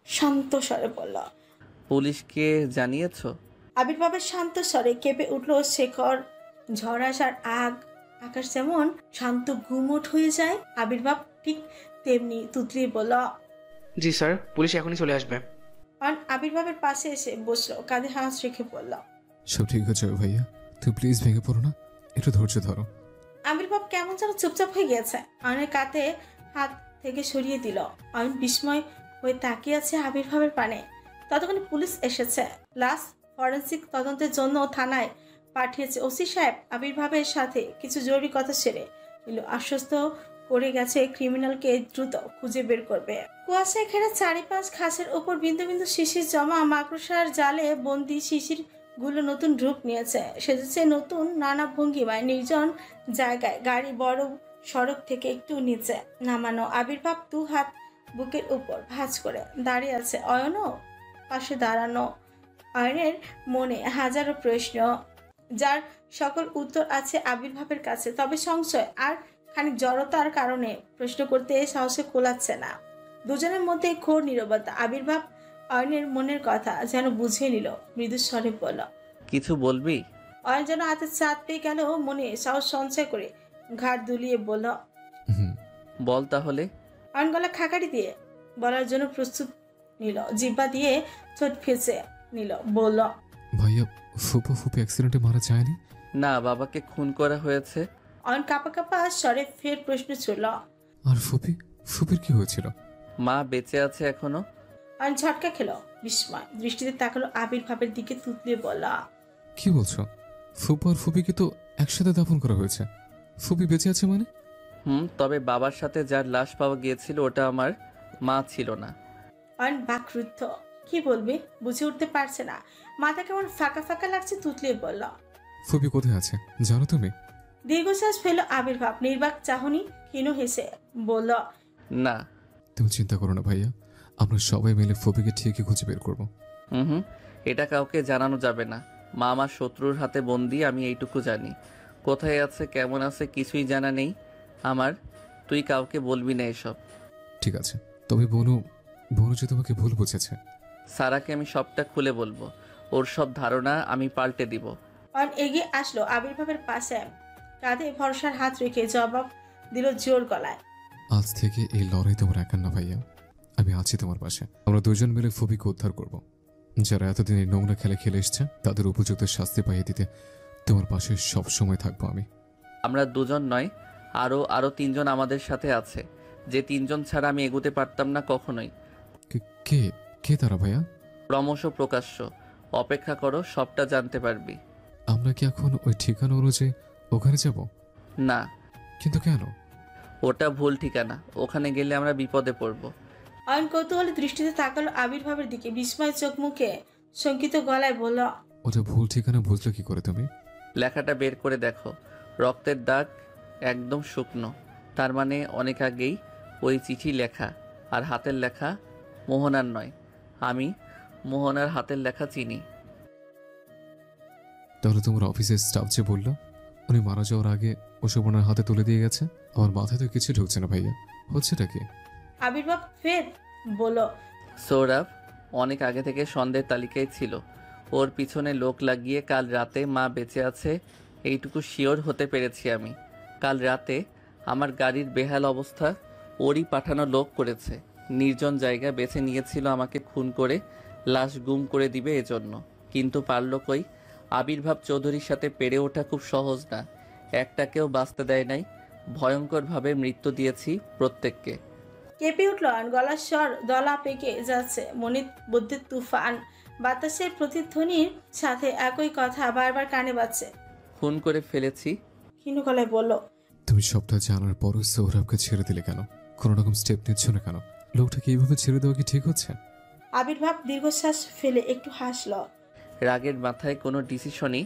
শান্ত স্বরে বলল। পুলিশকে জানিয়েছো? আবির্ভাবের শান্ত স্বরে কেঁপে উঠল শেখর। ঝড় আসার আকাশ যেমন শান্ত গুমোট হয়ে যায়, আবির্ভাব ঠিক তেমনি তুতলিয়ে বলল। জি স্যার, পুলিশ এখনই চলে আসবে। আবির্ভাবের পাশে এসে বসলো, কাঁধে হাত রেখে বলল। সব ঠিক আছে ভাইয়া, তুই প্লিজ ভেঙে পড়ো না, একটু ধৈর্য ধরো। আবির্ভাব কেমন যেন চুপচাপ হয়ে গেছে। অয়নের কাঁধে হাত থেকে সরিয়ে দিল। অয়ন বিস্ময় হয়ে তাকিয়ে আছে আবির্ভাবের পানে। ততক্ষণে পুলিশ এসেছে। লাশ ফরেন্সিক তদন্তের জন্য থানায় পাঠিয়েছে ওসি সাহেব। আবির্ভাবের সাথে কিছু জরুরি কথা সেরে নিল, আশ্বস্ত করে গেছে ক্রিমিনালকে দ্রুত খুঁজে বের করবে। কুয়াশায় ঘেরা চারিপাশ, ঘাসের উপর বিন্দু বিন্দু শিশির জমা, মাকড়সার জালে বন্দি শিশির গুলো নতুন রূপ নিয়েছে, সেজেছে নতুন নানা ভঙ্গিমায়। নির্জন জায়গায় গাড়ি বড় সড়ক থেকে একটু নিচে নামানো। আবির্ভাব দু হাত বুকের উপর ভাঁজ করে দাঁড়িয়ে আছে। অয়নও পাশে দাঁড়ানো। অয়নের মনে হাজারো প্রশ্ন, যার সকল উত্তর আছে আবির্ভাবের কাছে। তবে সংশয় আর খানিক জড়তার কারণে প্রশ্ন করতে সাহসে কোলাচ্ছে না। দুজনের মধ্যে ঘোর নীরবতা। আবির্ভাব অয়নের মনের কথা যেন বুঝে নিল, মৃদু স্বরে বলল। কিছু বলবি? অয়ন যেন হাতে চাঁদ পেয়ে গেল, মনে সাহস সঞ্চয় করে ঘাড় দুলিয়ে বলল। হুম। বল তাহলে। অয়ন গলা খাকারি দিয়ে বলার জন্য প্রস্তুত নিল, জিহ্বা দিয়ে ঠোঁট ফেঁচে নিল, বলল। ভাইয়া, ফুপা ফুপি অ্যাক্সিডেন্টে মারা যায়নি? না, বাবাকে খুন করা হয়েছে। অয়ন কাঁপা কাঁপা স্বরে ফের প্রশ্ন ছুড়ল। আর ফুপির কি হয়েছিল? মা বেঁচে আছে এখনো। অয়ন ঝটকা খেল, বিস্ময় দৃষ্টিতে তাকালো আবির্ভাবের দিকে, তুতলিয়ে বলল। কি বলছো? ফুপা আর ফুপিকে তো একসাথে দাফন করা হয়েছে, ফুপি বেঁচে আছে মানে? তবে বাবার সাথে যার লাশ পাওয়া গিয়েছিল ওটা আমার মা ছিল না। অয়ন বাকরুদ্ধ, কি বলবে বুঝে উঠতে পারছে না। মাথা কেমন ফাঁকা ফাঁকা লাগছে, তুতলিয়ে বলল। ফুপি কোথায় আছে জানো তুমি? দীর্ঘশ্বাস ফেল আবির্ভাব, নির্বাক চাহনি ক্ষীণ হেসে বলল। না। তুমি চিন্তা করো না ভাইয়া, আমরা সবাই মিলে ফুপিকে ঠিকই খুঁজে বের করবো। এটা কাউকে জানানো যাবে না। মা আমার শত্রুর হাতে বন্দি, আমি এইটুকু জানি। কোথায় আছে, কেমন আছে, কিছুই জানা নেই আমার। তুই কাউকে বলবি না এসব। ঠিক আছে, তবে বনু যে তোমাকে ভুল বুঝেছে। সারাকে আমি সবটা খুলে বলবো, ওর সব ধারণা আমি পাল্টে দিব। অয়ন এগিয়ে আসলো আবির্ভাবের পাশে, কাঁধে ভরসার হাত রেখে জবাব দিল জোর গলায়। আজ থেকে এই লড়াই তোমার একার না ভাইয়া, আমি আছি তোমার পাশে। আমরা দুজন মিলে ফুপিকে উদ্ধার করব। যারা এতদিন এই নোংরা খেলে খেলে এসছে তাদের উপযুক্ত শাস্তি পাইয়ে দিতে তোমার পাশে সব সময় থাকবো আমি। আমরা দুজন নয়, আরো তিনজন আমাদের সাথে আছে, যে তিনজন ছাড়া আমি এগোতে পারতাম না কখনোই। কে কে তারা ভাইয়া? ক্রমশ প্রকাশ্য। অপেক্ষা করো, সবটা জানতে পারবি। আমরা কি এখন ওই ঠিকানা অনুযায়ী ওখানে যাব? না। কিন্তু কেন? ওটা ভুল ঠিকানা, ওখানে গেলে আমরা বিপদে পড়ব। অয়ন কৌতূহলী দৃষ্টিতে তাকালো আবির্ভাবের দিকে, বিস্ময় চোখ মুখে শঙ্কিত গলায় বলল। ওটা ভুল ঠিকানা বুঝলে কি করে তুমি? লেখাটা বের করে দেখো, রক্তের দাগ একদম শুকনো, তার মানে অনেক আগেই ওই চিঠি লেখা। আর হাতের লেখা মোহনার নয়, আমি মোহনার হাতের লেখা চিনি। তাহলে তোমার অফিসের স্টাফ যে বললো উনি মারা যাওয়ার আগে ওসব ওনার হাতে তুলে দিয়ে গেছে, আমার মাথায় তো কিছু ঢুকছে না ভাইয়া, হচ্ছেটা কি? আবির্ভাব ফের বলল। সৌরভ অনেক আগে থেকে সন্দেহের তালিকায় ছিল। ওর পিছনে লোক লাগিয়ে কাল রাতে মা বেঁচে আছে এইটুকু শিওর হতে পেরেছি আমি। কাল রাতে আমার গাড়ির বেহাল অবস্থা ওরই পাঠানো লোক করেছে। নির্জন জায়গা বেছে নিয়েছিল আমাকে খুন করে লাশ গুম করে দিবে এজন্য। কিন্তু পারল কই? আবির্ভাব চৌধুরীর সাথে পেরে ওঠা খুব সহজ না। একটাকেও বাঁচতে দেয় নাই, ভয়ঙ্করভাবে মৃত্যু দিয়েছি প্রত্যেককে। কেঁপে উঠল অয়ন, গলার স্বর দলা পেকে যাচ্ছে, মনে বুদ্ধির তুফান। বাতাসের প্রতিধ্বনির সাথে একই কথা বারবার কানে বাজছে। খুন করে ফেলেছি। ক্ষীণ গলায় বলল। তুমি সবটা জানার পরও সৌরভকে ছেড়ে দিলে কেন? কোনো রকম স্টেপ নিচ্ছ না কেন? লোকটাকে এইভাবে ছেড়ে দেওয়া কি ঠিক হচ্ছে? আবির্ভাব দীর্ঘশ্বাস ফেলে একটু হাসল। রাগের মাথায় কোনো ডিসিশনই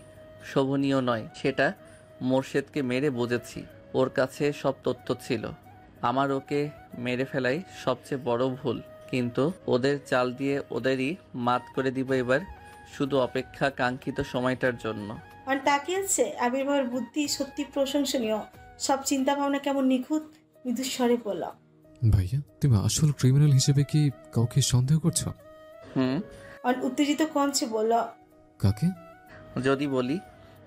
শোভনীয় নয়, সেটা মোর্শেদকে মেরে বুঝেছি। ওর কাছে সব তথ্য ছিল। আমার ওকে মেরে ফেলাই সবচেয়ে বড় ভুল। কিন্তু ওদের চাল দিয়ে ওদেরই মাত করে দিব এবার, শুধু অপেক্ষা কাঙ্ক্ষিত সময়টার জন্য। অয়ন তাকিয়েছে। আবির্ভাবের বুদ্ধি সত্যি প্রশংসনীয়, সব চিন্তা ভাবনা কেমন নিখুঁত। মৃদু স্বরে বলল। ভাইয়া তুমি আসল ক্রিমিনাল হিসেবে কি কাউকে সন্দেহ করছো? হুম। অয়ন উত্তেজিত কঞ্চে বলল, কাকে? যদি বলি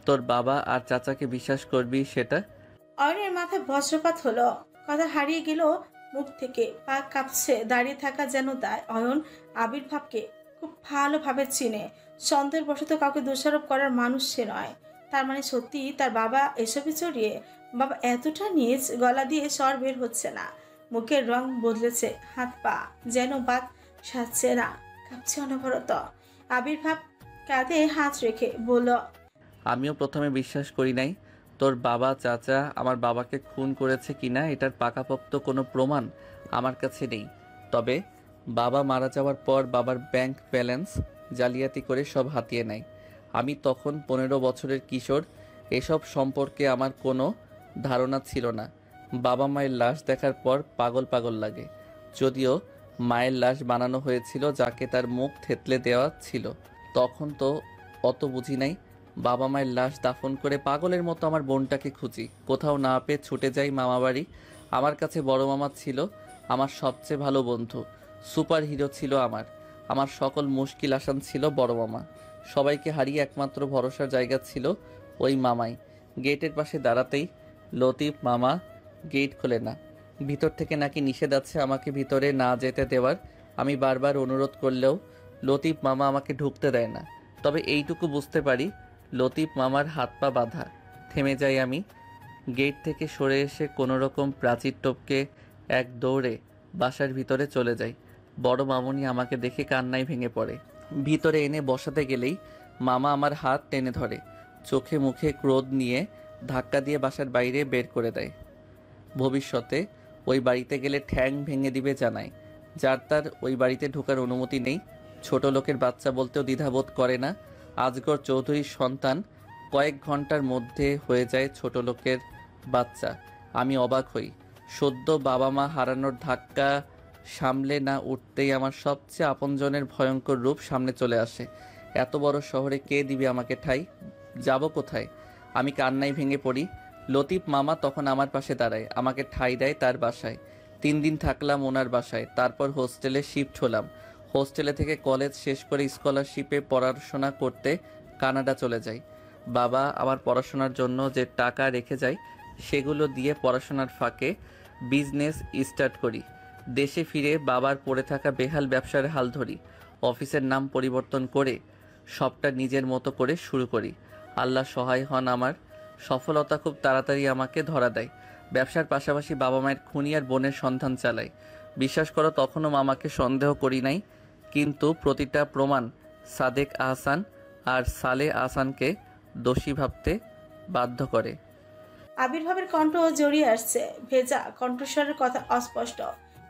তোর বাবা আর চাচাকে বিশ্বাস করবি সেটা? অয়নের মাথায় বজ্রপাত হলো, কথা হারিয়ে গেল মুখ থেকে, পা কাঁপছে, দাঁড়িয়ে থাকা যেন দায়। অয়ন আবির্ভাবকে খুব ভালোভাবে চিনে, সন্দেহের বশত কাউকে দোষারোপ করার মানুষ সে নয়। তার মানে সত্যি তার বাবা এসবে জড়িয়ে? বাবা এতটা নিজ, গলা দিয়ে স্বর বের হচ্ছে না, মুখের রং বদলেছে, হাত পা যেন বাদ সাজছে না, কাঁপছে অনবরত। আবির্ভাব কাঁধে হাত রেখে বলল, আমিও প্রথমে বিশ্বাস করি নাই। তোর বাবা চাচা আমার বাবাকে খুন করেছে কিনা এটার পাকাপোক্ত কোনো প্রমাণ আমার কাছে নেই। তবে বাবা মারা যাওয়ার পর বাবার ব্যাংক ব্যালেন্স জালিয়াতি করে সব হাতিয়ে নেয়। আমি তখন 15 বছরের কিশোর, এসব সম্পর্কে আমার কোনো ধারণা ছিল না। বাবা মায়ের লাশ দেখার পর পাগল পাগল লাগে। যদিও মায়ের লাশ বানানো হয়েছিল যাকে তার মুখ থেতলে দেওয়া ছিল, তখন তো অত বুঝি নাই। বাবা মায়ের লাশ দাফন করে পাগলের মতো আমার বোনটাকে খুঁজি, কোথাও না পেয়ে ছুটে যাই মামাবাড়ি। আমার কাছে বড় মামা ছিল আমার সবচেয়ে ভালো বন্ধু, সুপার হিরো ছিল আমার। আমার সকল মুশকিল আসান ছিল বড় মামা। সবাইকে হারিয়ে একমাত্র ভরসার জায়গা ছিল ওই মামাই। গেটের পাশে দাঁড়াতেই লতিফ মামা গেট খোলে না, ভিতর থেকে নাকি নিষেধ আছে আমাকে ভিতরে না যেতে দেওয়ার। আমি বারবার অনুরোধ করলেও লতিফ মামা আমাকে ঢুকতে দেয় না। তবে এইটুকু বুঝতে পারি লতিফ মামার হাত পা বাঁধা। থেমে যাই আমি, গেট থেকে সরে এসে কোনো রকম প্রাচীর টপকে এক দৌড়ে বাসার ভিতরে চলে যাই। বড় মামুনি আমাকে দেখে কান্নায় ভেঙে পড়ে। ভিতরে এনে বসাতে গেলেই মামা আমার হাত টেনে ধরে, চোখে মুখে ক্রোধ নিয়ে ধাক্কা দিয়ে বাসার বাইরে বের করে দেয়। ভবিষ্যতে ওই বাড়িতে গেলে ঠ্যাং ভেঙে দিবে জানায়। যার তার ওই বাড়িতে ঢোকার অনুমতি নেই। ছোট লোকের বাচ্চা বলতেও দ্বিধাবোধ করে না। আজগর চৌধুরীর সন্তান কয়েক ঘন্টার মধ্যে হয়ে যায় ছোট লোকের বাচ্চা। আমি অবাক হই। সদ্য বাবা মা হারানোর ধাক্কা সামলে না উঠতেই আমার সবচেয়ে আপনজনের ভয়ঙ্কর রূপ সামনে চলে আসে। এত বড় শহরে কে দিবে আমাকে ঠাঁই? যাব কোথায়? আমি কান্নায় ভেঙে পড়ি। লতিফ মামা তখন আমার পাশে দাঁড়ায়, আমাকে ঠাঁই দেয় তার বাসায়। 3 দিন থাকলাম ওনার বাসায়, তারপর হোস্টেলে শিফট হলাম। হোস্টেলে থেকে কলেজ শেষ করে স্কলারশিপে পড়াশোনা করতে কানাডা চলে যাই। বাবা আমার পড়াশোনার জন্য যে টাকা রেখে যায় সেগুলো দিয়ে পড়াশোনার ফাঁকে বিজনেস স্টার্ট করি। দেশে ফিরে বাবার পড়ে থাকা বেহাল ব্যবসার হাল ধরি। অফিসের নাম পরিবর্তন করে সবটা নিজের মতো করে শুরু করি। আল্লাহ সহায় হন, আমার সফলতা খুব তাড়াতাড়ি আমাকে ধরা দেয়। ব্যবসার পাশাপাশি বাবা মায়ের খুনি আর বোনের সন্ধান চালাই। বিশ্বাস করো তখনও মামাকে সন্দেহ করি নাই, কিন্তু প্রতিটা প্রমাণ সাদেক আহসান আর সালে আহসানকে দোষী ভাবতে বাধ্য করে। আবির্ভাবের কণ্ঠ জড়িয়ে আসছে, ভেজা কণ্ঠস্বরের কথা অস্পষ্ট।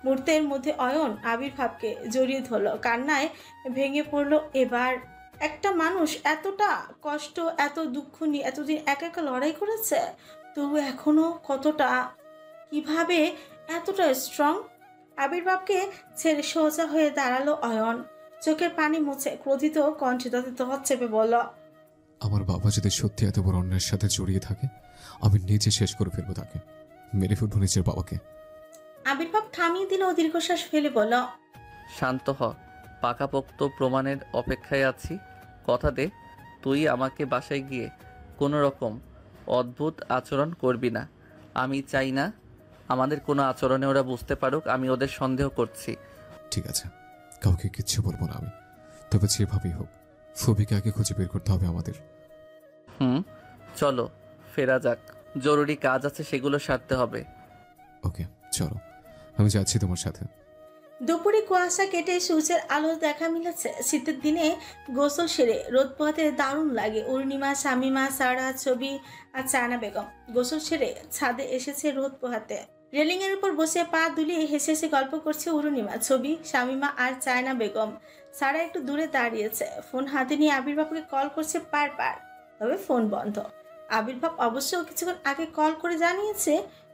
মুহূর্তের মধ্যে অয়ন আবির্ভাবকে জড়িয়ে ধরল, কান্নায় ভেঙে পড়ল। এবার একটা মানুষ এতটা কষ্ট, এত দুঃখ নিয়ে এতদিন একা একা লড়াই করেছে, তবু এখনো কতটা, কিভাবে এতটা স্ট্রং। আবির্ভাবকে ছেড়ে সোজা হয়ে দাঁড়ালো অয়ন, চোখের পানি মুছে ক্রোধিত কণ্ঠে তাতে দর চেপে বলল, আমার বাবা যদি সত্যি এত বড় অন্যায়ের সাথে জড়িয়ে থাকে, আমি নিজে শেষ করে ফেলবো তাকে, মেরে ফেলবো নিজের বাবাকে। আবির্ভাব থামিয়ে দিল, দীর্ঘশ্বাস ফেলে বলল, শান্ত হ, পাকাপোক্ত প্রমাণের অপেক্ষায় আছি। কথা দে তুই আমাকে বাসায় গিয়ে কোনো রকম অদ্ভুত আচরণ করবি না। আমি চাই না আমাদের কোনো আচরণে ওরা বুঝতে পারুক আমি ওদের সন্দেহ করছি। ঠিক আছে, কাউকে কিচ্ছু বলবো না আমি। তবে যেভাবেই হোক ফবিকে আগে খুঁজে বের করতে হবে আমাদের। চলো ফেরা যাক, জরুরি কাজ আছে সেগুলো সারতে হবে। ওকে চলো, আমি যাচ্ছি তোমার সাথে। দুপুরে কুয়াশা কেটে সূর্যের আলো দেখা মিলেছে। শীতের দিনে গোসল সেরে রোদ পোহাতে দারুণ লাগে। অরুণিমা, শামিমা, সারা, ছবি আর চায়না বেগম গোসল সেরে ছাদে এসেছে রোদ পোহাতে। রেলিং এর উপর বসে পা দুলিয়ে হেসে হেসে গল্প করছে অরুণিমা, ছবি, শামিমা আর চায়না বেগম। সারা একটু দূরে দাঁড়িয়েছে, ফোন হাতে নিয়ে আবির্ভাবকে কল করছে বারবার, তবে ফোন বন্ধ। আবির্ভাব অবশ্য কিছুক্ষণ আগে কল করে জানিয়েছে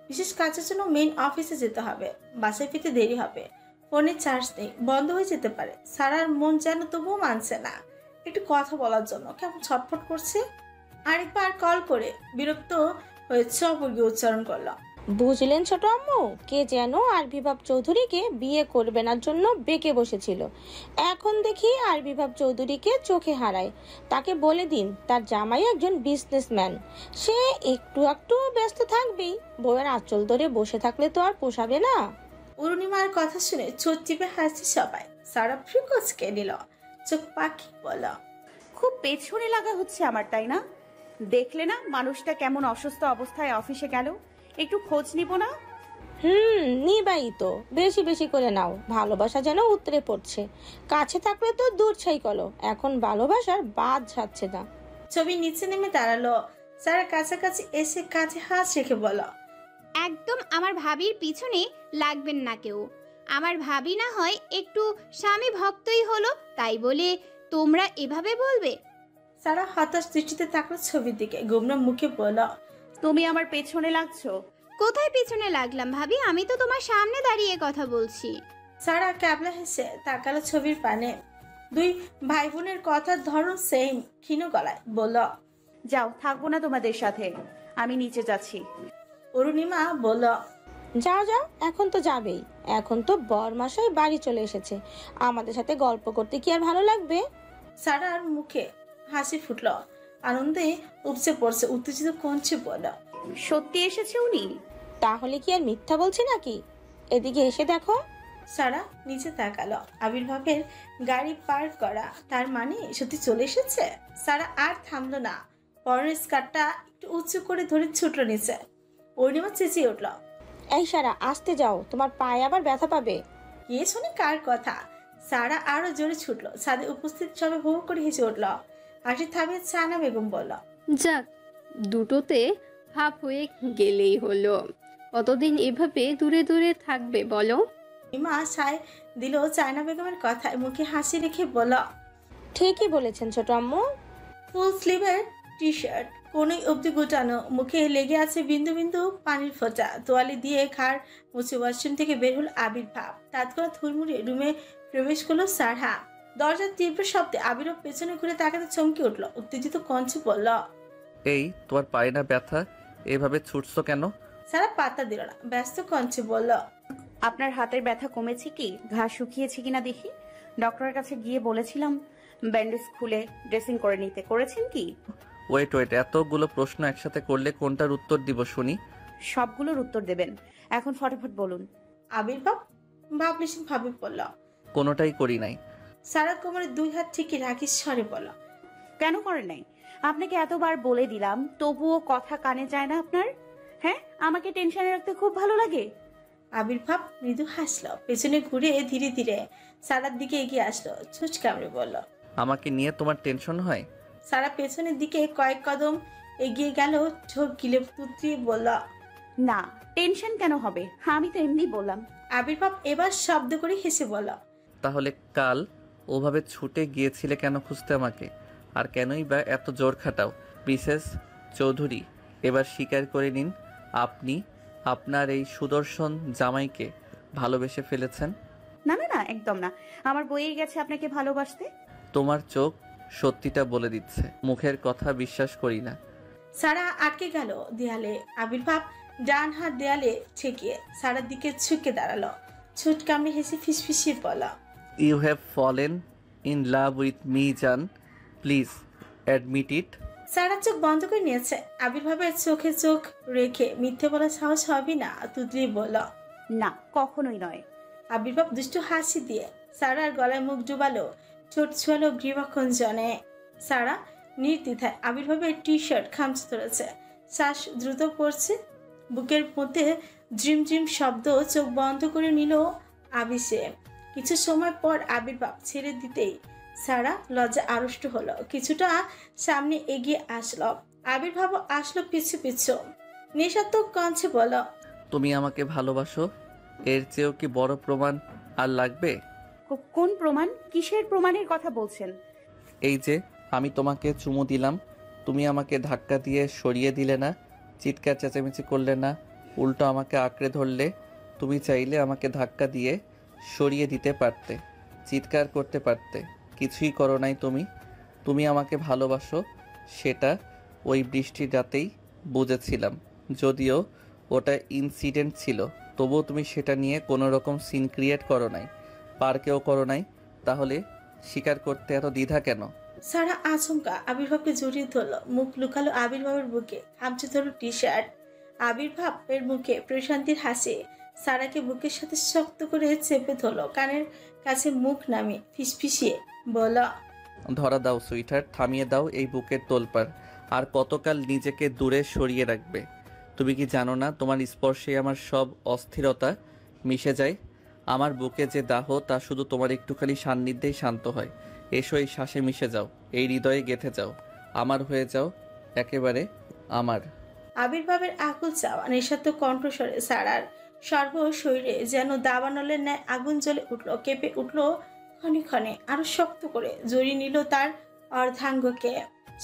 বিশেষ কাজের জন্য মেইন অফিসে যেতে হবে, বাসায় ফিরতে দেরি হবে, ফোনের চার্জ নেই, বন্ধ হয়ে যেতে পারে। সারার মন যেন তবুও মানছে না, একটু কথা বলার জন্য কেমন ছটফট করছে। আরেকবার কল করে বিরক্ত হয়ে অপর্গীয় উচ্চারণ করল, বুঝলেন ছোট আম্মু, কে যেন আরবিভাব চৌধুরীকে বিয়ে করবে না জন্য বেঁকে বসেছিল, এখন দেখি আরবিভাব চৌধুরীকে চোখে হারায়। তাকে বলে দিন তার জামাই একজন বিজনেসম্যান, সে একটু একটু ব্যস্ত থাকবেই, বউয়ের আঁচল ধরে বসে থাকলে তো আর পোষাবে না। অরুণিমার কথা শুনে চোখ চিপে হাসছে সবাই। সারা ফ্রিকোচকে নিল, চোখ পাখি বলল, খুব পেছনে লাগা হচ্ছে আমার, তাই না? দেখলে না মানুষটা কেমন অসুস্থ অবস্থায় অফিসে গেল, একটু খোঁজ নিব না? নিবাই তো, বেশি বেশি করে নাও, ভালোবাসা যেন উতরে পড়ছে, কাছে থাকলে তো দূর ছাই কলো, এখন ভালোবাসার বাদ যাচ্ছে না। ছবি নিচে নেমে দাঁড়ালো। সারা কাছাকাছি এসে কাছে হাত রেখে বলল, একদম আমার ভাবির পিছনে লাগবেন না কেউ। আমার ভাবি না হয় একটু স্বামী ভক্তই হলো, তাই বলে তোমরা এভাবে বলবে? সারা হতাশ দৃষ্টিতে তাকলো ছবির দিকে, গুমরা মুখে বলল, তুমি আমার পেছনে লাগছো? কোথায় পিছনে লাগলাম ভাবি? আমি তো তোমার সামনে দাঁড়িয়ে কথা বলছি। সারা ক্যাবলা হেসে তাকালো ছবির পানে। দুই ভাই বোনের কথার ধরন সেম, ক্ষীণ গলায় বলল, যাও, থাকবো না তোমাদের সাথে, আমি নিচে যাচ্ছি। অরুণিমা বলল, যাও যাও, এখন তো যাবেই, এখন তো বরমাসাই বাড়ি চলে এসেছে, আমাদের সাথে গল্প করতে কি আর ভালো লাগবে? সারার মুখে হাসি ফুটলো, আনন্দে উপচে পড়ছে, উত্তেজিত কঞ্চে বলল, সত্যি এসেছে উনি? তাহলে কি আর মিথ্যা বলছি নাকি? এদিকে এসে দেখো। সারা নিচে তাকালো, আবির্ভাবের গাড়ি পার্ক করা, তার মানে সত্যি চলে এসেছে। সারা আর থামলো না, পরনের স্কার্টটা একটু উঁচু করে ধরে ছুটলো নিচে। অরুণিমা চেঁচিয়ে উঠল, এই সারা, আসতে যাও, তোমার পায়ে আবার ব্যথা পাবে। কে শোনে কার কথা? সারা আরো জোরে ছুটলো, ছাদে উপস্থিত সবাই হু হু করে হেসে উঠল। হাসি থামিয়ে সানা বেগম বলল, যাক, দুটোতে হাফ হয়ে গেলেই হলো। কতদিন এভাবে দূরে দূরে থাকবে বলো? ইমা সায় দিল চায়না বেগমের কথায়, মুখে হাসি রেখে বলল, ঠিকই বলেছেন ছোট আম্মু। ফুল স্লিভের টি শার্ট, কোনই অবধি গুটানো, মুখে লেগে আছে বিন্দু বিন্দু পানির ফোঁটা। তোয়ালি দিয়ে ঘাড় মুছে ওয়াশরুম থেকে বের হল আবির্ভাব। তৎক্ষণাৎ হুড়মুড়িয়ে রুমে প্রবেশ করলো সারহা। দরজার তীব্র শব্দে আবির্ভাব পেছনে ঘুরে তাকাতে চমকে উঠল, উত্তেজিত কঞ্চে বলল, এই তোমার পায়ে না ব্যথা, এভাবে ছুটছো কেন? সারা পাত্তা দিল না, ব্যস্ত কঞ্চে বলল, আপনার হাতের ব্যথা কমেছে কি? ঘা শুকিয়েছে কিনা দেখি। ডক্টরের কাছে গিয়ে বলেছিলাম ব্যান্ডেজ খুলে ড্রেসিং করে নিতে, করেছেন কি? ওয়েট ওয়েট, এতগুলো প্রশ্ন একসাথে করলে কোনটার উত্তর দিব শুনি? সবগুলোর উত্তর দেবেন, এখন ফটাফট বলুন। আবির্ভাব ভাবলেশীন ভাবে বলল, কোনোটাই করি নাই। সারা কোমরে দুই হাত ঠিকই রাখিস স্বরে বলল, কেন করেন নাই? আপনাকে এতবার বলে দিলাম, তবুও কথা কানে যায় না আপনার? হ্যাঁ, আমাকে টেনশনে রাখতে খুব ভালো লাগে। আবির্ভাব মৃদু হাসলো, পেছনে ঘুরে ধীরে ধীরে সারার দিকে এগিয়ে আসলো, ছুঁচ কামড়ে বলল, আমাকে নিয়ে তোমার টেনশন হয়? সারা পেছনের দিকে কয়েক কদম এগিয়ে গেল, চোখ গিলে তুতরি বলল, না, টেনশন কেন হবে, আমি তো এমনি বললাম। আবির্ভাব এবার শব্দ করে হেসে বলল, তাহলে কাল ওভাবে ছুটে গিয়েছিলে কেন খুঁজতে আমাকে? আর কেনই বা এত জোর খাটাও? মিসেস চৌধুরী, এবার স্বীকার করে নিন, আপনি আপনার এই সুদর্শন জামাইকে ভালোবেসে ফেলেছেন। না না না, একদম না, আমার বইয়ে গেছে আপনাকে ভালোবাসতে। তোমার চোখ সত্যিটা বলে দিচ্ছে, মুখের কথা বিশ্বাস করি না। সারা আটকে গেল দেয়ালে। আবির্ভাব ডান হাত দেয়ালে ঠেকিয়ে সারার দিকে ঝুঁকে দাঁড়ালো, ছুট কামড়ে হেসে ফিসফিসিয়ে বলল, you have fallen in love with me জান, প্লিজ অ্যাডমিট ইট। সারা চোখ বন্ধ করে নিয়েছে। আবির্ভাবের চোখে চোখ রেখে মিথ্যে বলার সাহস হবে না, তুতলি বলল, না, কখনোই নয়। আবির্ভাব দুষ্টু হাসি দিয়ে সারার গলায় মুখ ডুবালো, ঠোঁট ছুয়ালো গ্রীবাকুঞ্জনে। সারা নির্দ্বিধায় আবির্ভাবের টি শার্ট খামচে ধরেছে, শ্বাস দ্রুত পড়ছে, বুকের মধ্যে ড্রিম ড্রিম শব্দ, চোখ বন্ধ করে নিল আবিষে। কিছু সময় পর আবির্ভাব ছেড়ে দিতেই সারা লজ্জা আড়ষ্ট হলো, কিছুটা সামনে এগিয়ে আসলো। আবির্ভাব আসলো পিছু পিছু, নেশাত্মক কঞ্চে বলল, তুমি আমাকে ভালোবাসো, এর চেয়েও কি বড় প্রমাণ আর লাগবে? কোন প্রমাণ? কিসের প্রমাণের কথা বলছেন? এই যে আমি তোমাকে চুমু দিলাম, তুমি আমাকে ধাক্কা দিয়ে সরিয়ে দিলে না, চিৎকার চেঁচামেচি করলে না, উল্টো আমাকে আঁকড়ে ধরলে। তুমি চাইলে আমাকে ধাক্কা দিয়ে সরিয়ে দিতে পারতে, চিৎকার করতে পারতে, কিছুই করো নাই। তুমি আমাকে ভালোবাসো, সেটা ওই বৃষ্টির রাতেই বুঝেছিলাম, যদিও ওটা ইনসিডেন্ট ছিল, তবুও তুমি সেটা নিয়ে কোনো রকম সিন ক্রিয়েট করো নাই, পার্কেও করো নাই, তাহলে স্বীকার করতে এত দ্বিধা কেন? সারা আচমকা আবির্ভাবকে জড়িয়ে ধরলো, মুখ লুকালো আবির্ভাবের বুকে, খামচে ধরলো টি শার্ট। আবির্ভাবের মুখে প্রশান্তির হাসি সারাকে বুকের সাথে শক্ত করে চেপে ধরলো, কানের কাছে মুখ নামিয়ে ফিসফিসিয়ে বলল, ধরা দাও সুইটার, থামিয়ে দাও এই বুকের তোলপাড়। আর কতকাল নিজেকে দূরে সরিয়ে রাখবে? তুমি কি জানো না তোমার স্পর্শে আমার সব অস্থিরতা মিশে যায়? আমার বুকে যে দাহ তা শুধু তোমার একটুখানি সান্নিধ্যেই শান্ত হয়। এসো এই শ্বাসে মিশে যাও, এই হৃদয়ে গেঁথে যাও, আমার হয়ে যাও, একেবারে আমার। আবির্ভাবের আকুল চাওয়া নিঃস্বার্থ কণ্ঠস্বরে সারার সর্ব শরীরে যেন দাবানলের ন্যায় আগুন জ্বলে উঠল, কেঁপে উঠল ক্ষণে ক্ষণে, আরো শক্ত করে জড়িয়ে নিল তার অর্ধাঙ্গকে।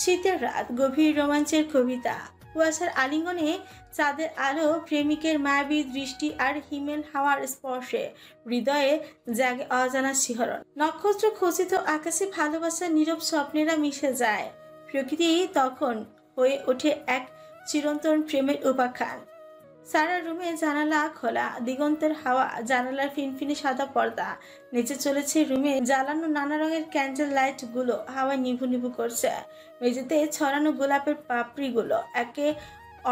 শীতের রাত, গভীর রোমাঞ্চের কবিতা, কুয়াশার আলিঙ্গনে চাঁদের আলো, প্রেমিকের মায়াবী দৃষ্টি আর হিমেল হাওয়ার স্পর্শে হৃদয়ে জাগে অজানা শিহরণ। নক্ষত্র খচিত আকাশে ভালোবাসার নীরব স্বপ্নেরা মিশে যায়। প্রকৃতি তখন হয়ে ওঠে এক চিরন্তন প্রেমের উপাখ্যান। সারা রুমে জানালা খোলা, দিগন্তের হাওয়া, জানালার ফিনফিনে সাদা পর্দা, নিচে চলেছে রুমে জ্বালানো নানা রঙের ক্যান্ডেল লাইট গুলো হাওয়ায় নিভু নিভু করছে। মেঝেতে ছড়ানো গোলাপের পাপড়িগুলো একে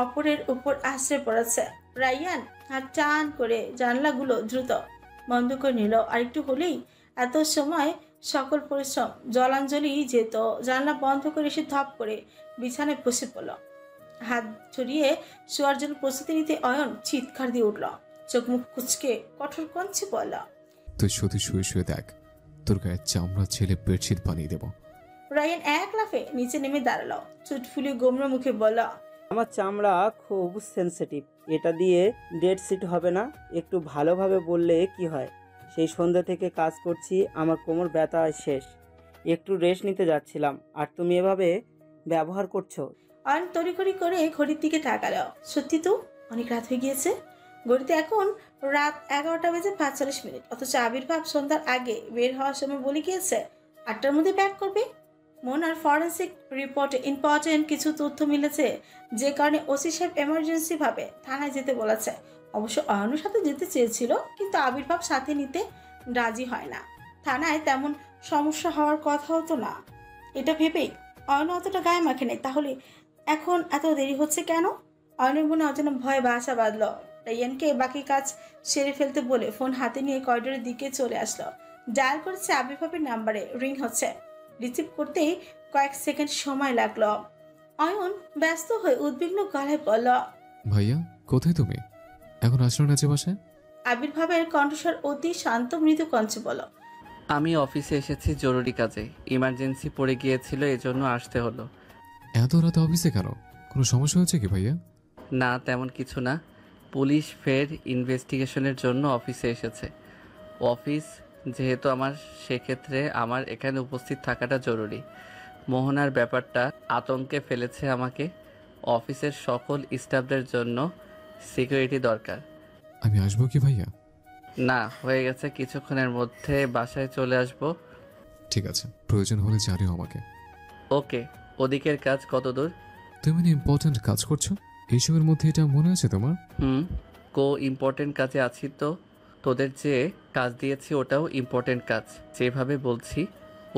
অপরের উপর আশ্রে পড়েছে। রাইয়ান হাত টান করে জানলাগুলো দ্রুত বন্ধ করে নিল। আরেকটু হলেই এত সময় সকল পরিশ্রম জলাঞ্জলি যেত। জানলা বন্ধ করে এসে ধপ করে বিছানায় বসে পড়ল। হাত ছড়িয়ে শোয়ার জন্য প্রস্তুতি নিতে অয়ন চিৎকার দিয়ে উঠল, চোখ মুখ কুচকে কঠোর কঞ্চে বলল, তুই শুধু শুয়ে শুয়ে দেখ, তোর গায়ে চামড়া ছেলে বেডশিট বানিয়ে দেবো। রায়ান এক লাফে নিচে নেমে দাঁড়ালো, চুট ফুলে গোমরা মুখে বলল, আমার চামড়া খুব সেনসিটিভ, এটা দিয়ে ডেড সিট হবে না। একটু ভালোভাবে বললে কি হয়? সেই সন্ধ্যা থেকে কাজ করছি, আমার কোমর ব্যথা শেষ, একটু রেস্ট নিতে যাচ্ছিলাম, আর তুমি এভাবে ব্যবহার করছো। অয়ন তড়িঘড়ি করে ঘড়ির দিকে তাকালো। সত্যি তো অনেক রাত হয়ে গিয়েছে। ঘড়িতে এখন রাত 11:45, অথচ আবির্ভাব সন্ধ্যার আগে বের হওয়ার সময় বলে গিয়েছে 8টার মধ্যে ব্যাক করবে। মোনার ফরেন্সিক রিপোর্টে ইম্পর্টেন্ট কিছু তথ্য মিলেছে, যে কারণে ওসি সাহেব এমার্জেন্সি ভাবে থানায় যেতে বলেছে। অবশ্য অয়নের সাথে যেতে চেয়েছিল, কিন্তু আবির্ভাব সাথে নিতে রাজি হয় না। থানায় তেমন সমস্যা হওয়ার কথা হতো না, এটা ভেবেই অয়ন অতটা গায়ে মাখে নেই। তাহলে এখন এত দেরি হচ্ছে কেন? অয়নের মনে অজানা ভয় বাসা বাঁধল। রাইয়ানকে বাকি কাজ সেরে ফেলতে বলে ফোন হাতে নিয়ে করিডোরের দিকে চলে আসলো। ডায়াল করেছে আবির্ভাবের নাম্বারে, রিং হচ্ছে। রিসিভ করতেই কয়েক সেকেন্ড সময় লাগলো। অয়ন ব্যস্ত হয়ে উদ্বিগ্ন গলায় বলল, ভাইয়া কোথায় তুমি? এখন আসলো না যে বাসায়? আবির্ভাবের কণ্ঠস্বর অতি শান্ত মৃদু কঞ্চে বলল, আমি অফিসে এসেছি জরুরি কাজে, ইমার্জেন্সি পড়ে গিয়েছিল, এজন্য আসতে হলো। এত রাতে অফিসে কেন? কোনো সমস্যা হচ্ছে কি ভাইয়া? না তেমন কিছু না, পুলিশ ফের ইনভেস্টিগেশনের জন্য অফিসে এসেছে। অফিস যেহেতু আমার, সেক্ষেত্রে আমার এখানে উপস্থিত থাকাটা জরুরি। মোহনার ব্যাপারটা আতঙ্কে ফেলেছে আমাকে। অফিসের সকল স্টাফদের জন্য সিকিউরিটি দরকার। আমি আসবো কি ভাইয়া? না, হয়ে গেছে, কিছুক্ষণের মধ্যে বাসায় চলে আসবো। ঠিক আছে, প্রয়োজন হলে জানিও আমাকে। ওকে। ওদিকের কাজ কত দূর? তুমি ইম্পর্টেন্ট কাজ করছো, এইসবের মধ্যে এটা মনে আছে তোমার? ইম্পর্টেন্ট কাজে আছি তো। তোদের যে কাজ দিয়েছি ওটাও ইম্পর্টেন্ট কাজ। যেভাবে বলছি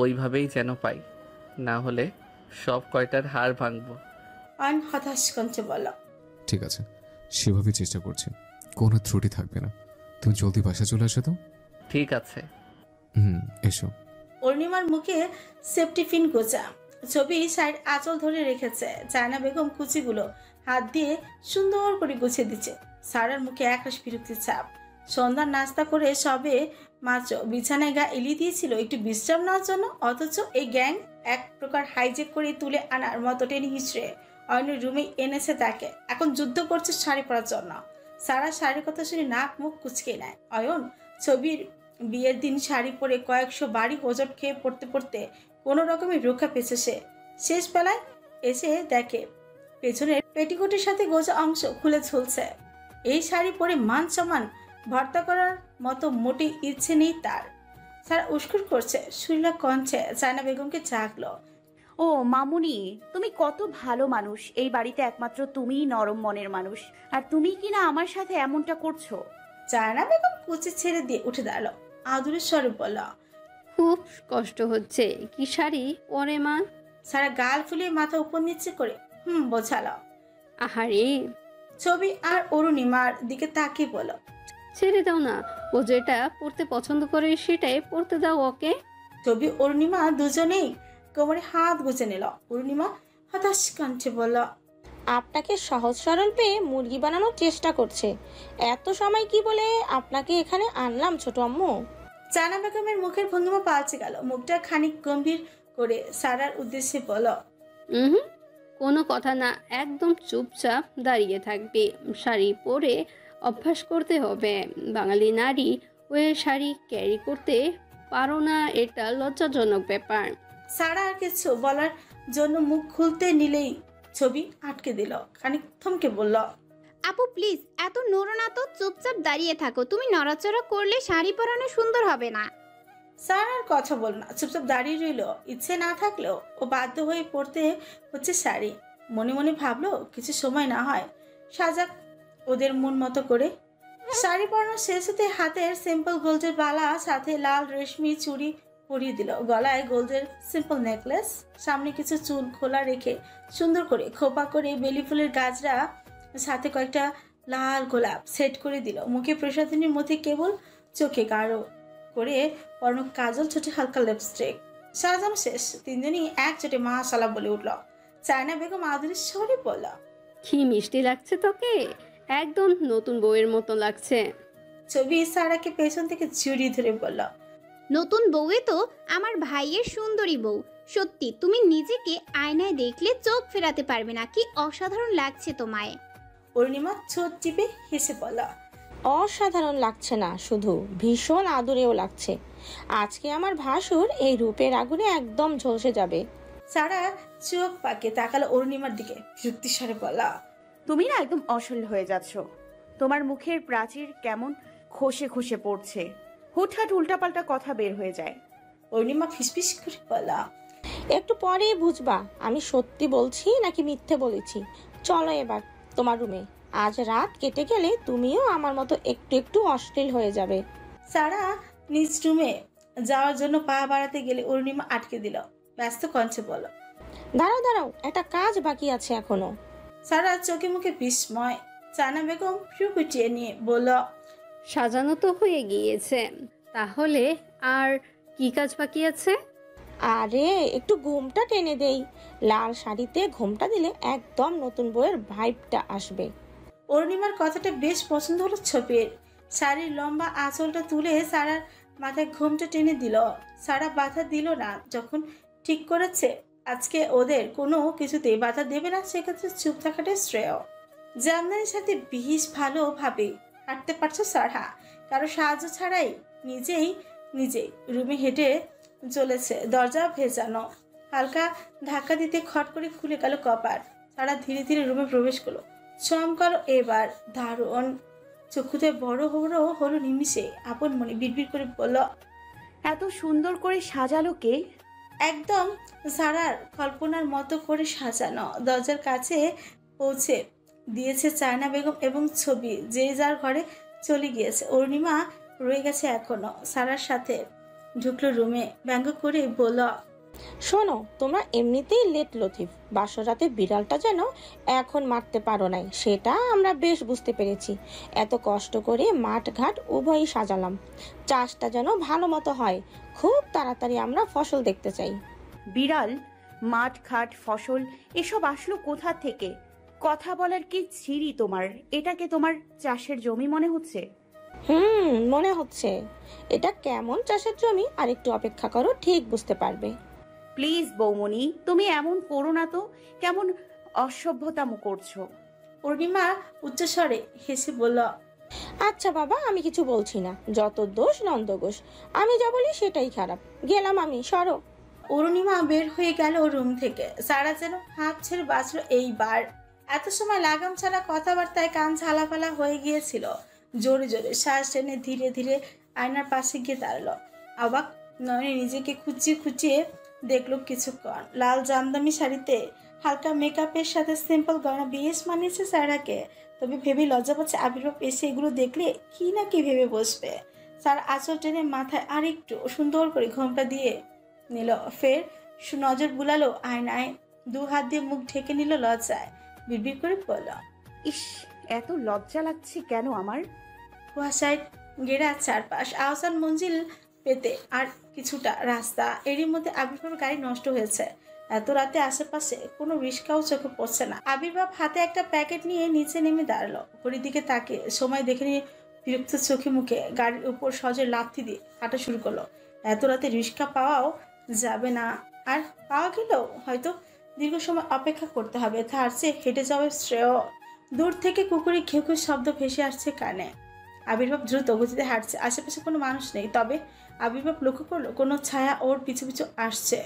ওইভাবেই যেন পাই, না হলে সব কয়টার হাড় ভাঙবো। অয়ন হতাশ কঞ্চে বলল, ঠিক আছে, সেভাবেই চেষ্টা করছি, কোনো ত্রুটি থাকবে না। তুমি জলদি বাসা চলে আসো তো। ঠিক আছে। এসো। অর্ণিমার মুখে সেফটি পিন গোছা, ছবি সাইড আঁচল ধরে রেখেছে। চায়না বেগম কুচিগুলো হাত দিয়ে সুন্দর করে গুছিয়ে দিচ্ছে। সারার মুখে একরাশ বিরক্তির ছাপ। সন্ধ্যার নাস্তা করে সবে মাত্র বিছানায় গা এলিয়ে দিয়েছিল একটু বিশ্রাম নেওয়ার জন্য, অথচ এই গ্যাং এক প্রকার হাইজেক করে তুলে আনার মতো টেনে হিঁচড়ে অয়নের রুমে এনেছে তাকে। এখন যুদ্ধ করছে শাড়ি পরার জন্য। সারা শাড়ির কথা শুনে নাক মুখ কুচকে নেয়। অয়ন ছবির বিয়ের দিন শাড়ি পরে কয়েকশো বাড়ি হোজট খেয়ে পড়তে পড়তে কোনো রকমের রক্ষা পেয়েছে সে। শেষ বেলায় এসে দেখে পেছনের পেটিকোটের সাথে গোজা অংশ খুলে ঝুলছে। এই শাড়ি পরে মান সম্মান ভর্তা করার মতো মোটেই ইচ্ছে নেই তার। সারা উস্কুর করছে, শুইলা কঞ্চে চায়না বেগমকে জাগলো। ও মামুনি, তুমি কত ভালো মানুষ। এই বাড়িতে একমাত্র তুমিই নরম মনের মানুষ, আর তুমি কিনা আমার সাথে এমনটা করছো। চায়না বেগম কুচি ছেড়ে দিয়ে উঠে দাঁড়ালো, আদুরের স্বরে বলল। খুব কষ্ট হচ্ছে। কি শাড়ি পরে মা? সারা গাল ফুলিয়ে মাথা উপর নিচে করে বোঝালো। আহারে, ছবি আর অরুণিমার দিকে তাকিয়ে বলল, ছেড়ে দাও না। ও যেটা পড়তে পছন্দ করে সেটাই পড়তে দাও ওকে। ছবি অরুণিমা দুজনেই কোমরে হাত গুজে নিল। অরুণিমা হতাশ কণ্ঠে বলল, আপনাকে সহজ সরল পেয়ে মুরগি বানানোর চেষ্টা করছে। এত সময় কি বলে আপনাকে এখানে আনলাম ছোট আম্মু? চায়না বেগমের মুখের ভঙ্গিমা পাল্টে গেল। মুখটা খানিক গম্ভীর করে সারার উদ্দেশ্যে বলল, হুম, কোনো কথা না, একদম চুপচাপ দাঁড়িয়ে থাকবে। শাড়ি পরে অভ্যাস করতে হবে। বাঙালি নারী ওই শাড়ি ক্যারি করতে পারো না, এটা লজ্জাজনক ব্যাপার। সারা আর কিছু বলার জন্য মুখ খুলতে নিলেই ছবি আটকে দিল। খানিক থমকে বলল, আপু প্লিজ এত নড়ো না তো, চুপচাপ দাঁড়িয়ে থাকো। তুমি নড়াচড়া করলে শাড়ি পরানো সুন্দর হবে না। সারার কথা বল না, চুপচাপ দাঁড়িয়ে রইল। ইচ্ছে না থাকলেও ও বাধ্য হয়ে পড়তে হচ্ছে শাড়ি। মনে মনে ভাবলো কিছু সময় না হয় সাজাক ওদের মন মতো করে। শাড়ি পরানো শেষ হতে হাতের সিম্পল গোল্ডের বালা সাথে লাল রেশমি চুড়ি পরিয়ে দিল, গলায় গোল্ডের সিম্পল নেকলেস, সামনে কিছু চুল খোলা রেখে সুন্দর করে খোপা করে বেলি ফুলের গাজরা সাথে কয়েকটা লাল গোলাপ সেট করে দিল। মুখে প্রসাদিনীর মধ্যে কেবল চোখে গাঢ় করে পরনো কাজল, ছোটে হালকা লিপস্টিক। সাজানো শেষ, তিনজনই একচোটে মাশাআল্লাহ বলে উঠল। চায়না বেগম আদুরের স্বরে বলল, কি মিষ্টি লাগছে তোকে, একদম নতুন বউয়ের মতো লাগছে। ছবি সারাকে পেছন থেকে জড়িয়ে ধরে বলল, নতুন বউয়ে তো আমার ভাইয়ের সুন্দরী বউ। সত্যি তুমি নিজেকে আয়নায় দেখলে চোখ ফেরাতে পারবে না। কি অসাধারণ লাগছে তোমায়। অরুণিমা ছোট টিপে হেসে বলল, অসাধারণ লাগছে না, শুধু ভীষণ আদুরেও লাগছে। আজকে আমার ভাসুর এই রূপের আগুনে একদম ঝলসে যাবে। সারা চোখ পাকে তাকালো অরুণিমার দিকে, যুক্তি স্বরে বলল, তুমি না একদম অসল হয়ে যাচ্ছ। তোমার মুখের প্রাচীর কেমন খসে খসে পড়ছে, হুটহাট উল্টাপাল্টা কথা বের হয়ে যায়। অরুণিমা ফিসফিস করে বলল, একটু পরেই বুঝবা আমি সত্যি বলছি নাকি মিথ্যে বলেছি। চলো এবার তোমার রুমে। আজ রাত কেটে গেলে তুমিও আমার মতো একটু একটু অশ্লীল হয়ে যাবে। সারা নিজ রুমে যাওয়ার জন্য পা বাড়াতে গেলে অরুণিমা আটকে দিল, ব্যস্ত কণ্ঠে বলল, দাঁড়াও দাঁড়াও, একটা কাজ বাকি আছে এখনো। সারা চোখে মুখে বিস্ময়। চায়না বেগম ফ্রু গুটিয়ে নিয়ে বলল, সাজানো তো হয়ে গিয়েছে, তাহলে আর কি কাজ বাকি আছে? আরে একটু ঘুমটা টেনে দেই। লাল শাড়িতে ঘুমটা দিলে একদম নতুন বউয়ের ভাইবটা আসবে। অরুণিমার কথাটা বেশ পছন্দ হলো ছবির। শাড়ির লম্বা আঁচলটা তুলে সারার মাথায় ঘুমটা টেনে দিল। সারা বাধা দিল না, যখন ঠিক করেছে আজকে ওদের কোনো কিছুতেই বাধা দেবে না, সেক্ষেত্রে চুপ থাকাটাই শ্রেয়। জামদানির সাথে বেশ ভালোভাবে হাঁটতে পারছো সারা, কারো সাহায্য ছাড়াই নিজেই রুমে হেঁটে চলেছে। দরজা ভেজানো, হালকা ধাক্কা দিতে খট করে খুলে গেল কপাট। সারা ধীরে ধীরে রুমে প্রবেশ করলো। চমকালো এবার দারুণ, চক্ষুতে বড় বড় হলো নিমিষে। আপন মনে বিড়বিড় করে বলল, এত সুন্দর করে সাজালো কে? একদম সারার কল্পনার মতো করে সাজানো। দরজার কাছে পৌঁছে দিয়েছে চায়না বেগম এবং ছবি, যে যার ঘরে চলে গিয়েছে। অরুণিমা রয়ে গেছে এখনো। সারার সাথে ঢুকলো রুমে, ব্যঙ্গ করে বলল, শোনো, তোমরা এমনিতেই লেট লতিফ। বাসর রাতে বিড়ালটা যেন এখন মারতে পারো নাই, সেটা আমরা বেশ বুঝতে পেরেছি। এত কষ্ট করে মাঠ ঘাট উভয়ই সাজালাম, চাষটা যেন ভালো মতো হয়। খুব তাড়াতাড়ি আমরা ফসল দেখতে চাই। বিড়াল, মাঠ ঘাট, ফসল এসব আসলো কোথা থেকে? কথা বলার কি ছিরি তোমার? এটাকে তোমার চাষের জমি মনে হচ্ছে? মনে হচ্ছে। এটা কেমন চাষের জমি আর একটু অপেক্ষা করো, ঠিক বুঝতে পারবে। প্লিজ বৌমনি, তুমি এমন করো না তো। কেমন অসভ্যতামো করছো। অরুণিমা উচ্চস্বরে হেসে বলল, আচ্ছা বাবা, আমি কিছু বলছি না। যত দোষ নন্দঘোষ, আমি যা বলি সেটাই খারাপ। গেলাম আমি, সরো। অরুণিমা বের হয়ে গেল রুম থেকে। সারা যেন হাঁপ ছেড়ে বাঁচল এইবার। এত সময় লাগাম ছাড়া কথাবার্তায় কান ঝালাপালা হয়ে গিয়েছিল। জোরে জোরে শ্বাস টেনে ধীরে ধীরে আয়নার পাশে গিয়ে দাঁড়ালো। অবাক নয়নে নিজেকে খুঁচিয়ে দেখলো কিছুক্ষণ। লাল জামদামি শাড়িতে হালকা মেকআপের সাথে সিম্পল গয়না বেশ মানিয়েছে সারাকে। তবে ভেবে লজ্জা পাচ্ছে আবির্ভাব এসে এগুলো দেখলে কি না কি ভেবে বসবে। স্যার আঁচল টেনে মাথায় আরেকটু সুন্দর করে ঘোমটা দিয়ে নিল। ফের নজর বুলালো আয়নায়, 2 হাত দিয়ে মুখ ঢেকে নিল লজ্জায়। বিড়বিড় করে বলল, ইস, এত লজ্জা লাগছে কেন আমার? কুয়াশায় ঘেরা চারপাশ, আহসান মঞ্জিল পেতে আর কিছুটা রাস্তা। এরই মধ্যে আবির্ভাবের গাড়ি নষ্ট হয়েছে। এত রাতে আশেপাশে কোনো রিস্কাও চোখে পড়ছে না। আবির্ভাব হাতে একটা প্যাকেট নিয়ে নিচে নেমে দাঁড়ালো। ঘড়ির দিকে তাকে সময় দেখে নিয়ে বিরক্ত চোখে মুখে গাড়ির উপর সহজে লাথি দিয়ে হাঁটা শুরু করলো। এত রাতে রিস্কা পাওয়াও যাবে না, আর পাওয়া গেলেও হয়তো দীর্ঘ সময় অপেক্ষা করতে হবে। তার চেয়ে হেঁটে যাওয়া শ্রেয়। দূর থেকে কুকুরে ঘেউ ঘেউ শব্দ ভেসে আসছে কানে। আবির্ভাব দ্রুত গতিতে হাঁটছে। আশেপাশে কোনো মানুষ নেই, তবে আবির্ভাব লক্ষ্য করলো কোনো ছায়া ওর পিছু পিছু আসছে।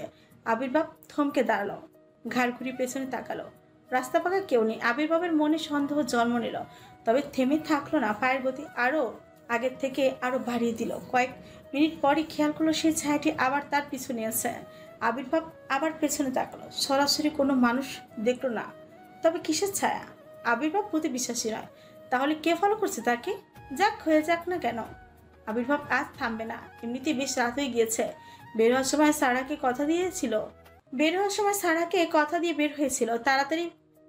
আবির্ভাব থমকে দাঁড়ালো, ঘাড় ঘুরিয়ে পেছনে তাকালো। রাস্তা পাকা কেউ নেই। আবির্ভাবের মনে সন্দেহ জন্ম নিল, তবে থেমে থাকলো না। পায়ের গতি আরও আগের থেকে আরও বাড়িয়ে দিল। কয়েক মিনিট পরই খেয়াল করলো সেই ছায়াটি আবার তার পিছু নিয়েছে। আবির্ভাব আবার পেছনে তাকালো। সরাসরি কোনো মানুষ দেখলো না, তবে কিসের ছায়া? আবির্ভাব প্রতি বিশ্বাসী নয়। তাহলে কে ফলো করছে তাকে? যাক, হয়ে যাক না কেন। আবির্ভাব আজ থামবে না। এমনিতেই বেশ রাত হয়ে গিয়েছে। বের হওয়ার সময় সারাকে কথা দিয়ে বের হয়েছিল তাড়াতাড়ি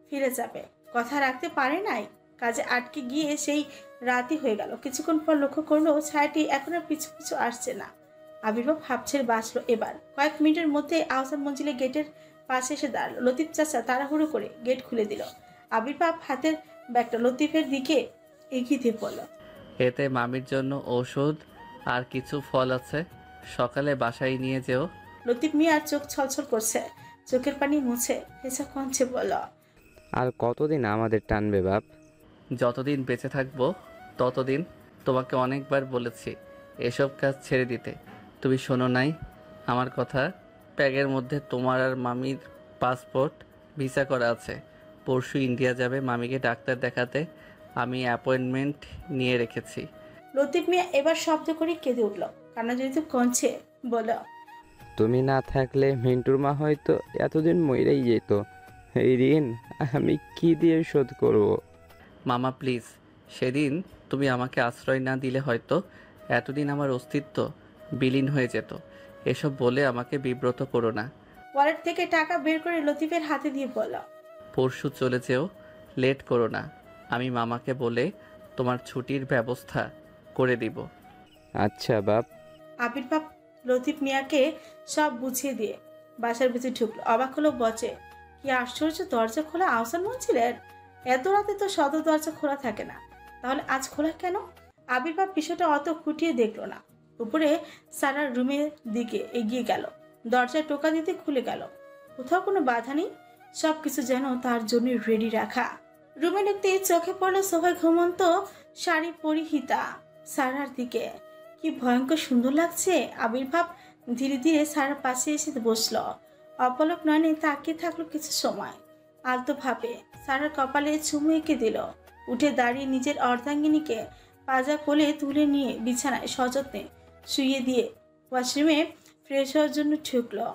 ফিরে যাবে। কথা রাখতে পারে নাই, কাজে আটকে গিয়ে সেই রাতই হয়ে গেল। কিছুক্ষণ পর লক্ষ্য করলো ছায়াটি এখন আর পিছু পিছু আসছে না। আবির্ভাব হাঁপ ছেড়ে বাঁচলো। এবার কয়েক মিনিটের মধ্যে আহসান মঞ্জিলে গেটের পাশে এসে দাঁড়ালো। লতিফ চাচা তাড়াহুড়ো করে গেট খুলে দিল। আবির্ভাব হাতের ব্যাগটা লতিফের দিকে এগিয়ে দিয়ে বলল, এতে মামির জন্য ওষুধ আর কিছু ফল আছে, সকালে বাসায় নিয়ে যেও। লতিফ মিয়ার চোখ ছলছল করছে, চোখের পানি মুছে হেসে কঞ্চে বলল, আর কতদিন আমাদের টানবে বাপ? যতদিন বেঁচে থাকবো ততদিন। তোমাকে অনেকবার বলেছি এসব কাজ ছেড়ে দিতে, তুমি শোনো নাই আমার কথা। ব্যাগের মধ্যে তোমার আর মামির পাসপোর্ট ভিসা করা আছে। পরশু ইন্ডিয়া যাবে মামিকে ডাক্তার দেখাতে, আমি অ্যাপয়েন্টমেন্ট নিয়ে রেখেছি। লতিফ মিয়া এবার শব্দ করে কেঁদে উঠল। কান্না জড়িত কঞ্চে বলল, তুমি না থাকলে মিন্টুর মা হয়তো এতদিন মরেই যেত। এই ঋণ আমি কি দিয়ে শোধ করব? মামা প্লিজ, সেদিন তুমি আমাকে আশ্রয় না দিলে হয়তো এতদিন আমার অস্তিত্ব বিলীন হয়ে যেত। এসব বলে আমাকে বিব্রত করো না। ওয়ালেট থেকে টাকা বের করে লতিফের হাতে দিয়ে বলল, পরশু চলে যেও, লেট করো না। আমি মামাকে বলে তোমার ছুটির ব্যবস্থা করে দিব। আচ্ছা বাপ। আবির্ভাব লতিফ মিয়াকে সব বুঝিয়ে দিয়ে বাসার ভিতরে ঢুকলো। অবাক হলো বচে, কি আশ্চর্য, দরজা খোলা আহসান মঞ্জিলের। এত রাতে তো সদর দরজা খোলা থাকে না, তাহলে আজ খোলা কেন? আবির্ভাব বিষয়টা অত খুঁটিয়ে দেখলো না। উপরে সারার রুমের দিকে এগিয়ে গেল। দরজায় টোকা দিতে খুলে গেল। কোথাও কোনো বাধা নেই, সবকিছু যেন তার জন্য রেডি রাখা। রুমে ঢুকতে চোখে পড়লো সোফায় ঘুমন্ত শাড়ি পরিহিতা সারার দিকে। কি ভয়ঙ্কর সুন্দর লাগছে। আবির্ভাব ধীরে ধীরে সারার পাশে এসে বসলো। অপলক নয়নে তাকিয়ে থাকলো কিছু সময়। আলতো ভাবে সারার কপালে চুমু এঁকে দিল। উঠে দাঁড়িয়ে নিজের অর্ধাঙ্গিনীকে পাজা কোলে তুলে নিয়ে বিছানায় সযত্নে শুইয়ে দিয়ে ওয়াশরুমে ফ্রেশ হওয়ার জন্য ঢুকলো।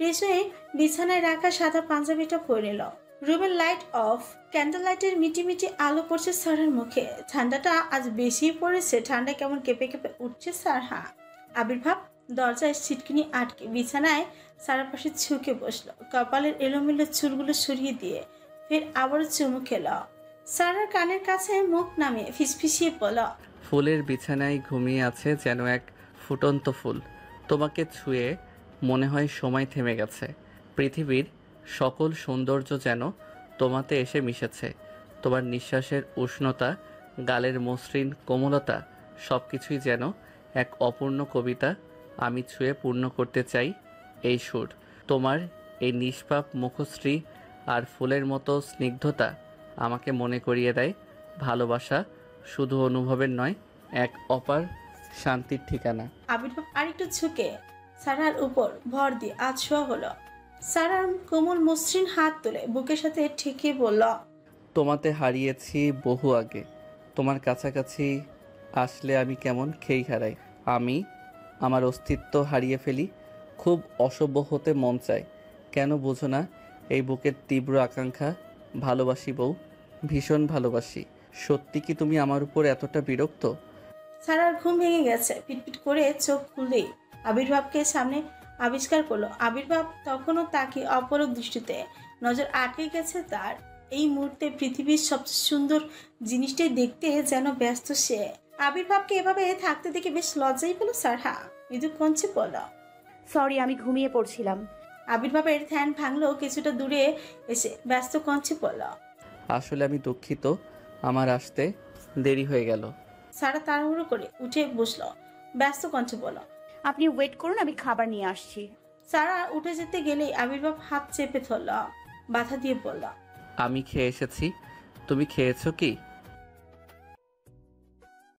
ফ্রেশ হয়ে বিছানায় রাখা সাদা পাঞ্জাবিটা পরে নিল। রুমের লাইট অফ, ক্যান্ডেল লাইটের মিটিমিটি আলো পড়ছে সারার মুখে। ঠান্ডাটা আজ বেশি পড়েছে। ঠান্ডা কেমন কেঁপে কেঁপে উঠছে সার। আবির্ভাব দরজায় ছিটকিনি আটকে বিছানায় সারার পাশে ঝুঁকে বসলো। কপালের এলোমেলো চুলগুলো সরিয়ে দিয়ে ফের আবারও চুমু খেল। সারার কানের কাছে মুখ নামিয়ে ফিসফিসিয়ে বলল, ফুলের বিছানায় ঘুমিয়ে আছে যেন এক ফুটন্ত ফুল। তোমাকে ছুঁয়ে মনে হয় সময় থেমে গেছে। পৃথিবীর সকল সৌন্দর্য যেন তোমাতে এসে মিশেছে। তোমার নিঃশ্বাসের উষ্ণতা, গালের মসৃণ কোমলতা, সব কিছুই যেন এক অপূর্ণ কবিতা। আমি ছুঁয়ে পূর্ণ করতে চাই এই সুর। তোমার এই নিষ্পাপ মুখশ্রী আর ফুলের মতো স্নিগ্ধতা আমাকে মনে করিয়ে দেয় ভালোবাসা শুধু অনুভবের নয়, এক অপার শান্তির ঠিকানা। আবির্ভাব আরেকটু ঝুঁকে সারার উপর ভর দিয়ে আজ শোয়া হলো। সারার কোমল মসৃণ হাত তুলে বুকের সাথে ঠেকিয়ে বলল, তোমাতে হারিয়েছি বহু আগে। তোমার কাছাকাছি আসলে আমি কেমন খেই হারাই। আমি আমার অস্তিত্ব হারিয়ে ফেলি। খুব অসভ্য হতে মন চায়, কেন বোঝো না? এই বুকের তীব্র আকাঙ্ক্ষা। ভালোবাসি বউ, ভীষণ ভালোবাসি। সত্যি কি তুমি আমার উপর এতটা বিরক্ত? সারার ঘুম ভেঙে গেছে। পিটপিট করে চোখ খুললেই আবির্ভাবকে সামনে আবিষ্কার করলো। আবির্ভাব তখনও তাকে অপলক দৃষ্টিতে, নজর আটকে গেছে তার। এই মুহূর্তে পৃথিবীর সবচেয়ে সুন্দর জিনিসটাই দেখতে যেন ব্যস্ত সে। আবির্ভাবকে এভাবে থাকতে দেখে বেশ লজ্জাই পেল সারহা। মৃদু কঞ্চে বলল, সরি, আমি ঘুমিয়ে পড়ছিলাম। আবির্ভাবের ধ্যান ভাঙলো কিছুটা দূরে এসে ব্যস্ত কঞ্চে বলল, আসলে আমি দুঃখিত, আমার আসতে দেরি হয়ে গেল। সারা তাড়াহুড়ো করে উঠে বসলো। ব্যস্ত কঞ্চে বলল, আপনি ওয়েট করুন, আমি খাবার নিয়ে আসছি। সারা উঠে যেতে গেলেই আবির্ভাব হাত চেপে ধরল, বাধা দিয়ে বলল, আমি খেয়ে এসেছি, তুমি খেয়েছো কি?